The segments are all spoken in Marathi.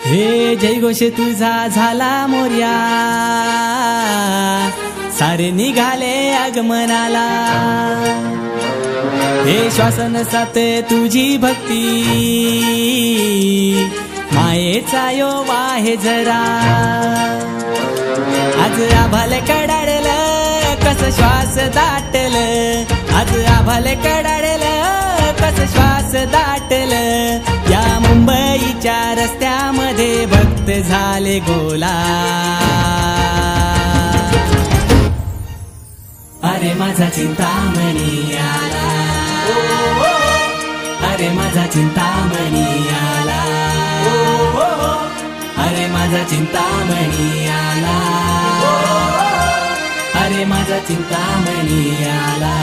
हे जयघोष तुझा झाला मोर्या, सारे निघाले आगमनाला। हे श्वासन साथ तुझी भक्ती, मायेचा यो वाहे जरा। आज आभाल कडाडल कस श्वास दाटल, आज आभाल कडाडल कस श्वास दाटल। या मुंबईच्या रस्त्यामध्ये भक्त झाले गोला। अरे माझा चिंतामणी आला, अरे माझा चिंतामणी आला, अरे माझा चिंतामणी आला, अरे माझा चिंतामणी आला।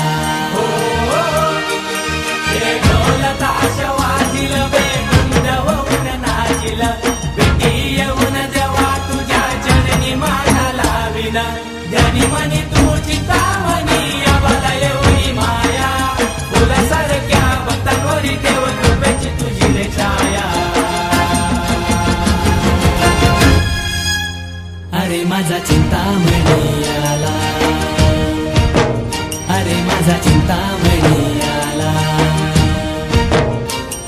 हे ढोल ताश वाजिल बेबंद होऊन नाचिल, भेटी येऊन जेव्हा तुझ्या चरणी माझा लाविल। ध्यानी मनी तू चिंतामणी आम्हाला एवढी माया, फुलासारख्या भक्तांवरी देव कृपेची तुझी रे छाया। अरे माझा चिंतामणी आला, अरे माझा चिंतामणी आला,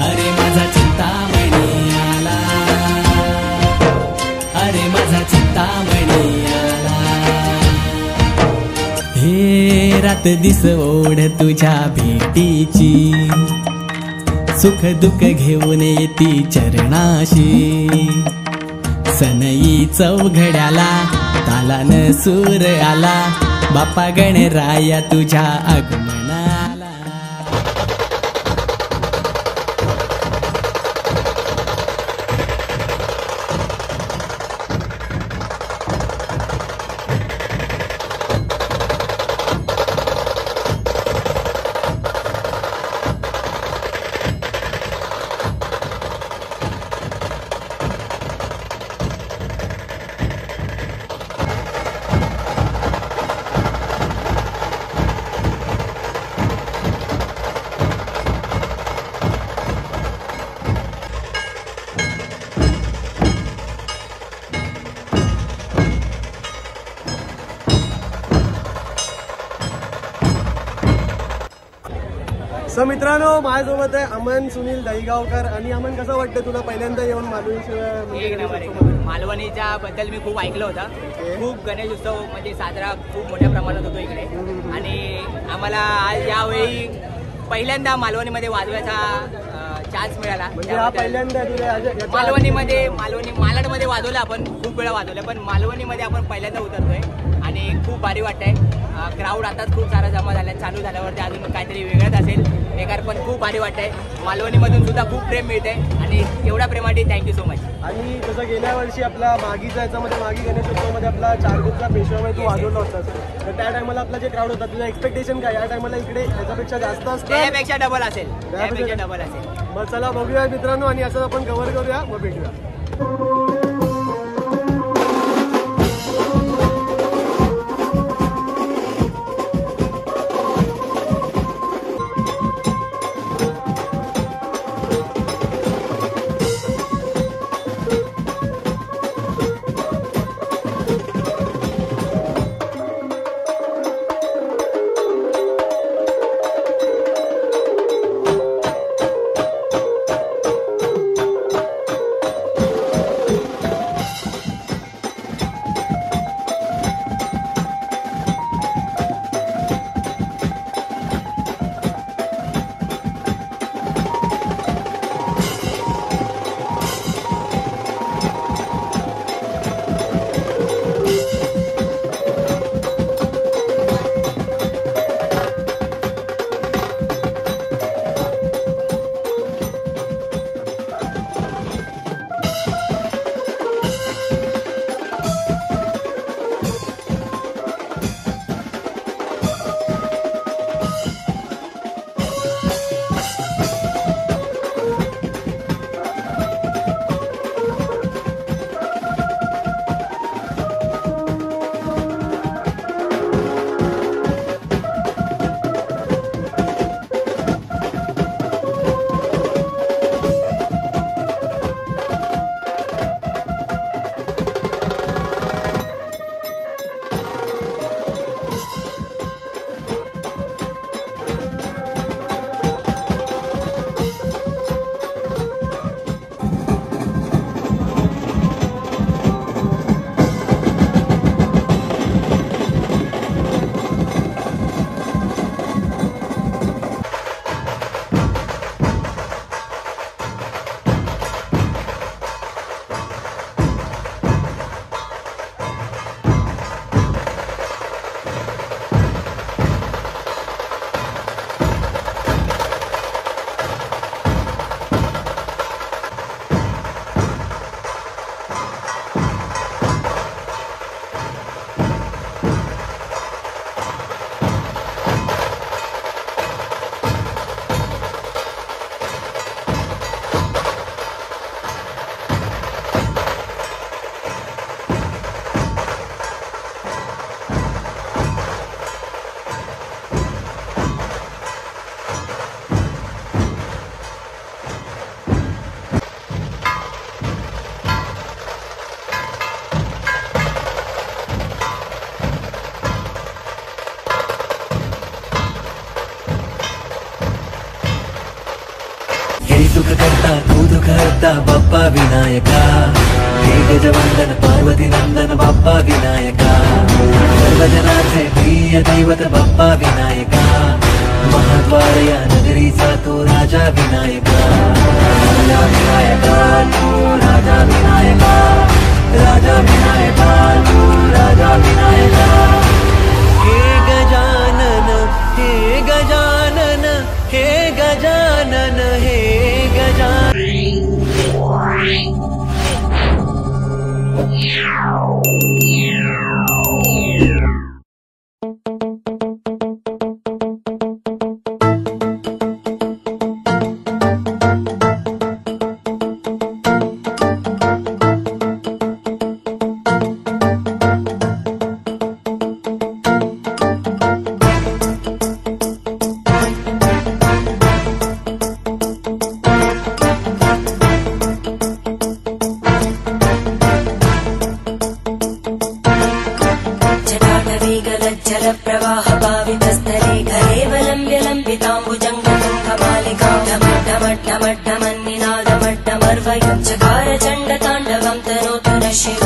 अरे माझा चिंतामणी आला, अरे माझा चिंतामणी आला। हे रात दिस ओढ तुझ्या भेटीची, सुख दुःख घेऊन येती चरणाशी। सनई चौघड्याला तालान सूर आला, बापा गणराया तुझ्या आगमनाला। मित्रांनो, माझ्यासोबत आहे अमन सुनील दहीगावकर। आणि अमन, कसं वाटतं तुला पहिल्यांदा येऊन मालवणीच्या बद्दल मी खूप ऐकलं होतं। खूप गणेश उत्सव म्हणजे साजरा खूप मोठ्या प्रमाणात होतो इकडे, आणि आम्हाला आज यावेळी पहिल्यांदा मालवणीमध्ये वाजवायचा चान्स मिळाला। मालवणीमध्ये मालाडमध्ये वाजवलं आपण, खूप वेळा वाजवलं, पण मालवणीमध्ये आपण पहिल्यांदा उतरतोय आणि खूप भारी वाटतंय। क्राऊड आताच खूप सारा जमा झाला, चालू झाल्यावरती अजून काहीतरी वेगळंच असेल बेकार, पण खूप भारी वाटतंय। मालवणीमधून सुद्धा खूप प्रेम मिळते आणि एवढ्या प्रेमासाठी थँक्यू सो मच। आणि जसं गेल्या वर्षी आपला मागीच्या याच्यामध्ये मागी गणेश उत्सवामध्ये आपला चारगुटचा पेशवामध्ये तू वाजवला होतास, तर त्या टायमाला आपला जे क्राऊड होता, तुझं एक्सपेक्टेशन काय या टायमाला इकडे याच्यापेक्षा जास्त असतं? त्यापेक्षा डबल असेल, त्यापेक्षा डबल असेल। मग चला बघूया मित्रांनो, आणि असं आपण कव्हर करूया, मग भेटूया। हे सुख करता तू दुख हरता बाप्पा विनायका, हे गजवंदन पार्वती नंदन बाप्पा विनायका, सर्वजनाचे प्रिय दैवत बाप्पा विनायका, महाद्वार या नगरीचा तू राजा विनायका, राजा विनायका तू राजा विनायका, राजा विनायका तू राजा विनायका. हे गजानन हे गजानन हे गजानन हे गजानन. प्रवाह पावितस्थले घरेवलम्ब्य लम्बिताम्बुजङ्गतुङ्गमालिकां ढमड्ढमड्ढमड्ढमन्निनादमड्ढमर्वयं चकार चण्डताण्डवं तनोतु नः शिव.